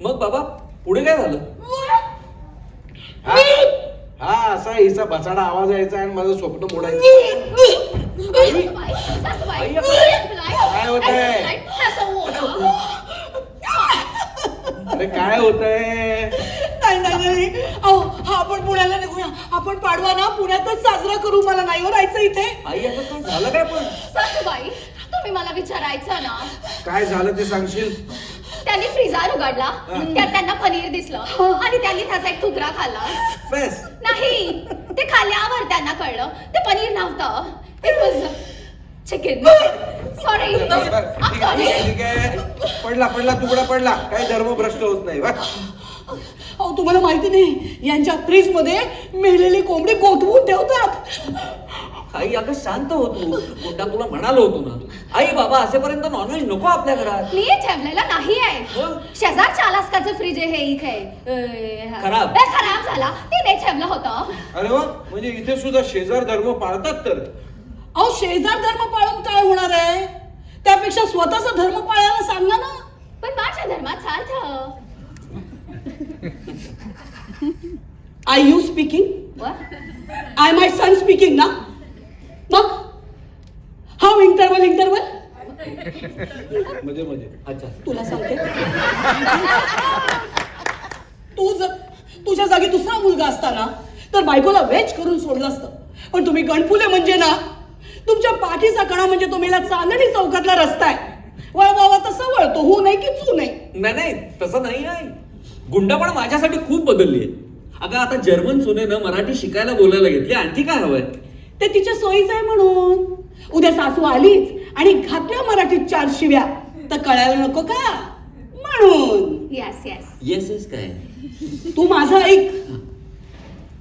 मग बाबा पुढे काय झालं? हा असा हिचा बचाडा आवाज यायचा आणि माझं स्वप्न मोडायचं. काय होतंय? अरे काय होतंय? नाही अहो हा आपण पुण्याला निघूया. आपण पाडवा ना पुण्यातच साजरा करू. मला नाही हो राहायचं इथे. आई आता काय झालं काय पण? सासूबाई तुम्ही मला विचारायचं ना काय झालं ते सांगशील? त्यांनी फ्रीजार उघडला त्यात त्यांना पनीर दिसलं आणि त्यांनी त्याचा एक तुकडा खाल्ला. बस नाही ते खाल्ल्यावर त्यांना कळलं ते पनीर नव्हतं. It was chicken. सॉरी ठीक आहे. पडला तुकडा पडला. काही धर्मभ्रष्ट होत नाही. अहो तुम्हाला माहिती नाही यांच्या फ्रीज मध्ये मेलेली कोंबडी गोठवून ठेवतात. आई अगं शांत हो तू. मुद्दा तुला म्हणालो होतो ना आई बाबा असेपर्यंत नॉनव्हेज नको आपल्या घरात. मी ठेवलेला नाही आहे. शेजारच्या अलास्काचं फ्रीज आहे हे इथे खराब झाला ते नाही ठेवलं होतं. अरे वा म्हणजे इथे सुद्धा शेजार धर्म पाळतात तर. अहो शेजार धर्म पाळून काय होणार आहे? त्यापेक्षा स्वतःचा धर्म पाळायला सांगा ना. पण माझ्या धर्मात चालतं. I you speaking? I my son speaking ना. मग हाऊ इंटरवल म्हणजे अच्छा तुला सांगते तू जर तुझ्या जागी दुसरा मुलगा असता ना तर बायकोला वेज करून सोडलं असतं. पण तुम्ही गणपुले म्हणजे ना तुमच्या पाठीचा कणा म्हणजे तुम्हाला चांदणी चौकातला रस्ता आहे. वळवावा तसा वळतो. हो नाही की चू नाही. नाही तसं नाही आहे. गुंडा पण माझ्यासाठी खूप बदलली आहे. अगं आता जर्मन सुनेनं मराठी शिकायला बोलायला घेतली. आणखी काय हवंय? ते तिच्या सोयीचं आहे म्हणून. उद्या सासू आलीच आणि घातल्या मराठीत 4 शिव्या तर कळायला नको का म्हणून. येस येस काय? तू माझं ऐक.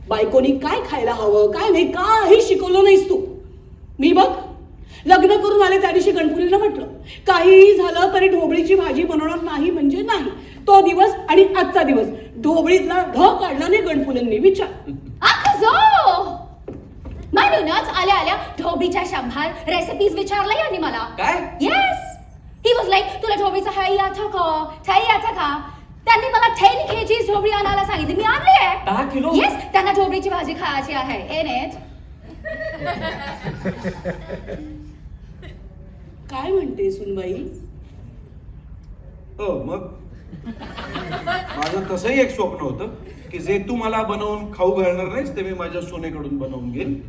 बायकोनी काय खायला हवं काय नाही काही शिकवलं नाहीस तू. मी बघ लग्न करून आले त्या दिवशी गणपुलीला म्हटलं काही झालं तरी ढोबळीची भाजी बनवणार नाही म्हणजे नाही. तो दिवस आणि आजचा दिवस ढोबळीतला ढ काढला नाही गणपुलेंनी. विचार. म्हणूनच आल्या ढोबळीच्या 100 रेसिपीज विचारल्या यांनी मला. काय? येस ही वॉज लाईक तुला ढोबळीचा हाई आता खा. त्यांनी मला 10 kg ढोबळी आणायला सांगितली. मी आणली आहे 10 किलो. येस त्यांना ढोबळीची भाजी खायची आहे. काय म्हणते सुनबाई? हो मग माझं तसंही एक स्वप्न होतं की जे तू मला बनवून खाऊ घालणार नाहीस ते मी माझ्या सोनेकडून बनवून घेईन.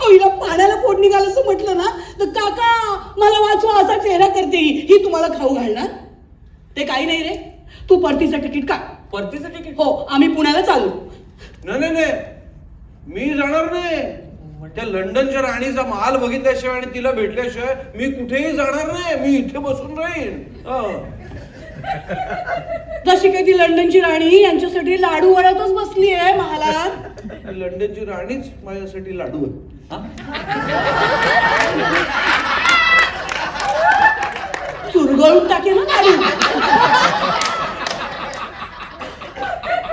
हिला पाण्याला पोट निघालं असं म्हटलं ना तर काका मला वाचवा असा चेहरा करते. ही तुम्हाला खाऊ घालणार? ते काही नाही रे. तू परतीचं तिकीट काढ. परतीचं तिकीट? हो आम्ही पुण्याला चालू. नाही मी जाणार नाही. त्या लंडनच्या राणीचा महाल बघितल्याशिवाय आणि तिला भेटल्याशिवाय मी कुठेही जाणार नाही. मी इथे बसून राहीन. जशी काही ती लंडनची राणी यांच्यासाठी लाडू वळतच बसली आहे महालात. लंडनची राणीच माझ्यासाठी लाडू आहे. चुरगळून टाके ना लाडू.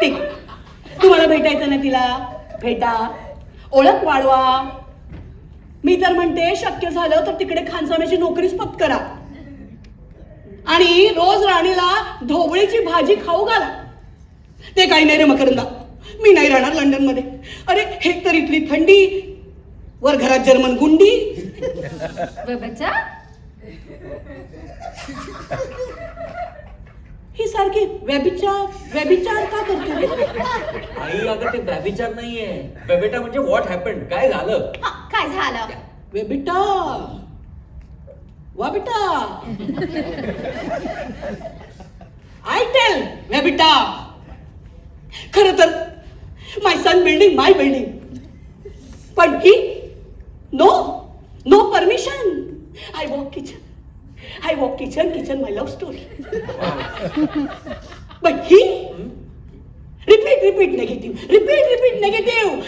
ठीक तुम्हाला भेटायचं ना तिला भेटा. ओळख वाढवा. मी तर म्हणते शक्य झालं तर तिकडे खानसाम्याची नोकरीच पत्करा आणि रोज राणीला ढोबळीची भाजी खाऊ घाला. ते काही नाही रे मकरंदा. मी नाही राहणार लंडन मध्ये. अरे हे तर इथली थंडी वर घरात जर्मन गुंडी. बच्चा ही सारखी व्यभिचार का करते रे? आई अगं ते व्यभिचार नाहीये. बेबेटा म्हणजे व्हॉट हॅपन्ड, काय झालं? काय झालं? बेटा वा बेटा आय टेल बेटा खरं तर my son building my building पण ही no permission. I walk kitchen my love story. But he repeat negative.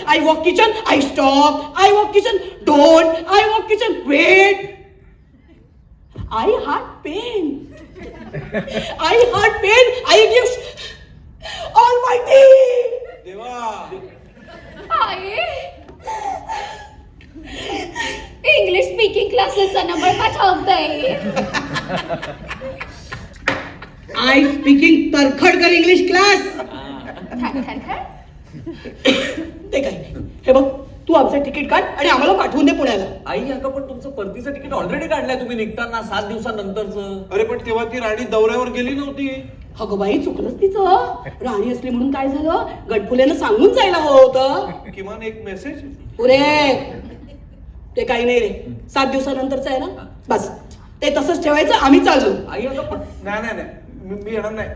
I walk kitchen, I stop. I walk kitchen, don't. I walk kitchen, wait. I heart pain. I give Almighty. देवा आई English speaking क्लासेसचा number पाठवते. I speaking Tarkhadkar English class. ते काही नाही. हे बघ, तू आमचं ticket काढ आणि आम्हाला पाठवून दे पुण्याला. आई अगं पण तुमचं परतीचं तिकीट ऑलरेडी काढलंय तुम्ही निघताना 7 दिवसानंतरचं. अरे पण तेव्हा ती राणी दौऱ्यावर गेली नव्हती. अगं बाई, चुकलंच तिचं. राणी असली म्हणून काय झालं, गडफुलेनं सांगून जायला हवं होतं. किमान एक मेसेज. पुरे ते काही नाही रे, 7 दिवसानंतरचं आहे ना, बस ते तसंच ठेवायचं. आम्ही चाललो. आई अगं पण नाही मी येणार नाही.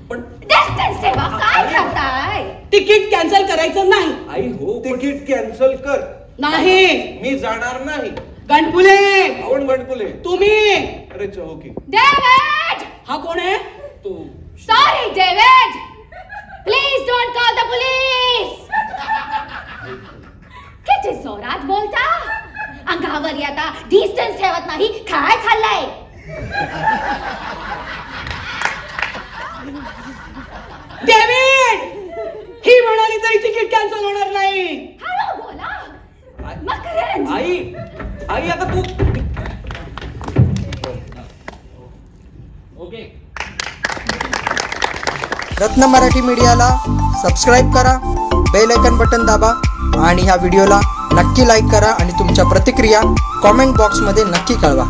पण डिस्टन्स ठेवा. काय करताय? तिकीट कॅन्सल करायचं नाही. आई हो पण- तिकीट कॅन्सल कर. नाही. मी जाणार नाही. गणपुले, कोण गणपुले? तुम्ही. अरे चौकी. डेव्हिड! हा कोण आहे? तो sorry David, please don't call the police. किती जोरात बोलता. अंगावर येता डिस्टन्स ठेवत नाही. काय खाल्लंय? डेव्हिड, ही म्हणाली तरी तिकीट कॅन्सल होणार नाही. हळू बोला. मकरंद. आई अगं तू ओके. रत्न मराठी मीडियाला सबस्क्राईब करा, बेल आयकन बटन दाबा आणि ह्या व्हिडिओला नक्की लाईक करा आणि तुमच्या प्रतिक्रिया कॉमेंट बॉक्समध्ये नक्की कळवा.